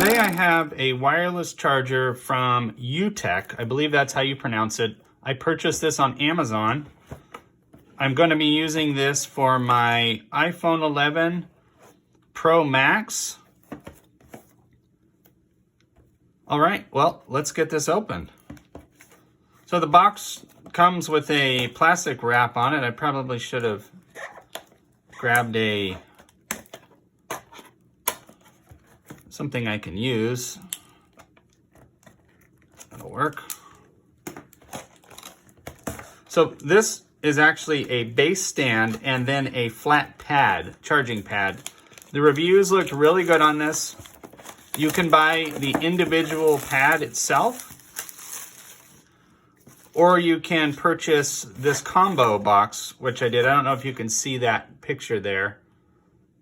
Today I have a wireless charger from Yootech. I believe that's how you pronounce it. I purchased this on Amazon. I'm going to be using this for my iPhone 11 Pro Max. All right, well, let's get this opened. So the box comes with a plastic wrap on it. I probably should have grabbed something I can use. That'll work. So this is actually a base stand and then a flat pad, charging pad. The reviews looked really good on this. You can buy the individual pad itself, or you can purchase this combo box, which I did. I don't know if you can see that picture there.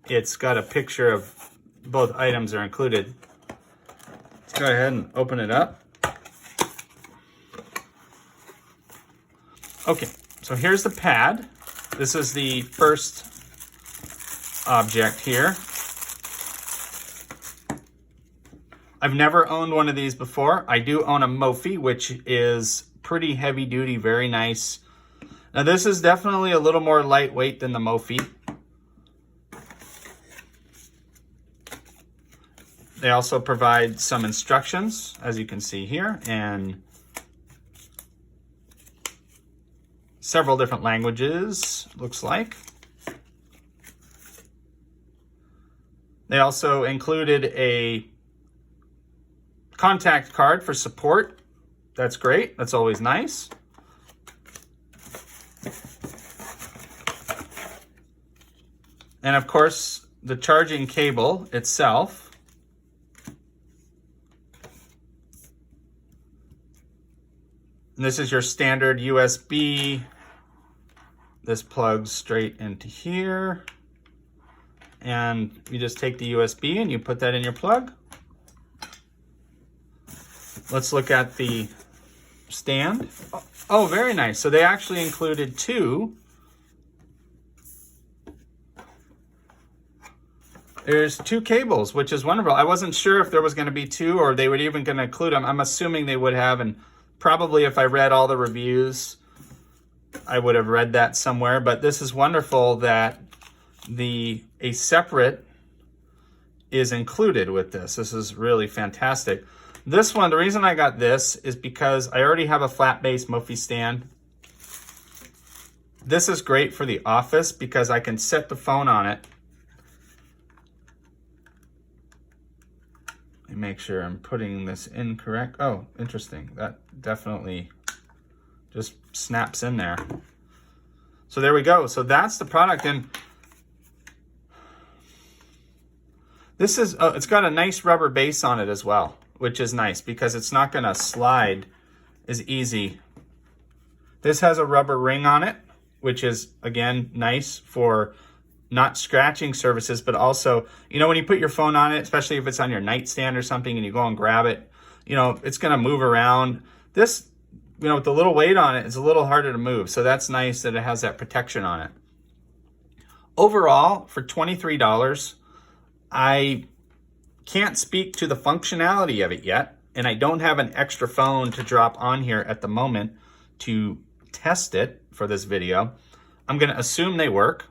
It's got a picture of both items are included. Let's go ahead and open it up. Okay, so here's the pad. This is the first object here. I've never owned one of these before. I do own a Mophie, which is pretty heavy duty, very nice. Now this is definitely a little more lightweight than the Mophie. They also provide some instructions, as you can see here, and several different languages, looks like. They also included a contact card for support. That's great. That's always nice. And of course, the charging cable itself. And this is your standard USB. This plugs straight into here. And you just take the USB and you put that in your plug. Let's look at the stand. Oh, very nice. So they actually included two. There's two cables, which is wonderful. I wasn't sure if there was going to be two or they were even going to include them. I'm assuming they would have, and probably if I read all the reviews, I would have read that somewhere. But this is wonderful that a separate is included with this. This is really fantastic. This one, the reason I got this is because I already have a flat base Mophie stand. This is great for the office because I can set the phone on it. Let me make sure I'm putting this in correct. Oh, interesting. That definitely just snaps in there. So there we go. So that's the product. And this is, it's got a nice rubber base on it as well, which is nice because it's not going to slide as easy. This has a rubber ring on it, which is, again, nice for not scratching surfaces, but also, you know, when you put your phone on it, especially if it's on your nightstand or something and you go and grab it, you know, it's going to move around. This, you know, with the little weight on it, it's a little harder to move. So that's nice that it has that protection on it. Overall, for $23, I can't speak to the functionality of it yet, and I don't have an extra phone to drop on here at the moment to test it for this video. I'm going to assume they work,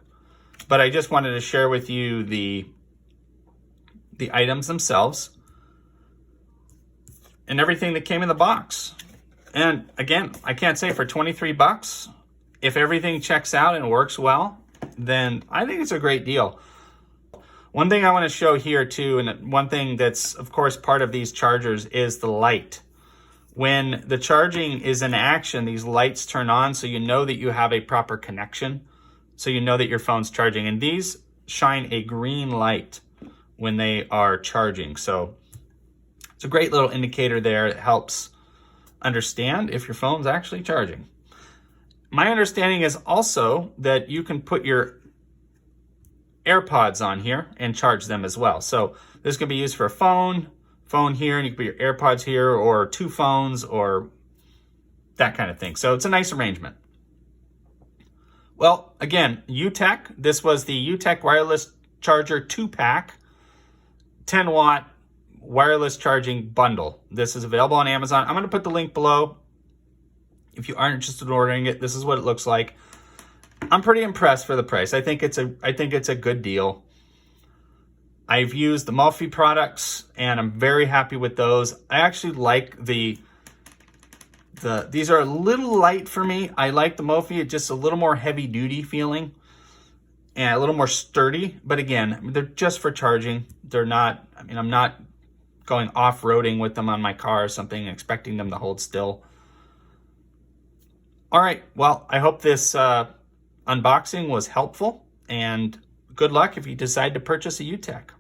but I just wanted to share with you the items themselves and everything that came in the box. And again, I can't say for 23 bucks, if everything checks out and works well, then I think it's a great deal. One thing I want to show here too, and one thing that's of course part of these chargers, is the light. When the charging is in action, these lights turn on so you know that you have a proper connection, so you know that your phone's charging. And these shine a green light when they are charging. So it's a great little indicator there. It helps understand if your phone's actually charging. My understanding is also that you can put your AirPods on here and charge them as well. So this could be used for a phone here, and you can put your AirPods here, or two phones, or that kind of thing. So it's a nice arrangement. Well, again, Yootech. This was the Yootech wireless charger 2-pack, 10 watt wireless charging bundle. This is available on Amazon. I'm going to put the link below. If you aren't interested in ordering it, this is what it looks like. I'm pretty impressed for the price. I think it's a good deal. I've used the Mophie products and I'm very happy with those. I actually like these are a little light for me. I like the Mophie. It's just a little more heavy duty feeling and a little more sturdy. But again, they're just for charging. They're not, I mean, I'm not going off-roading with them on my car or something, expecting them to hold still. All right, well, I hope this unboxing was helpful, and good luck if you decide to purchase a Yootech.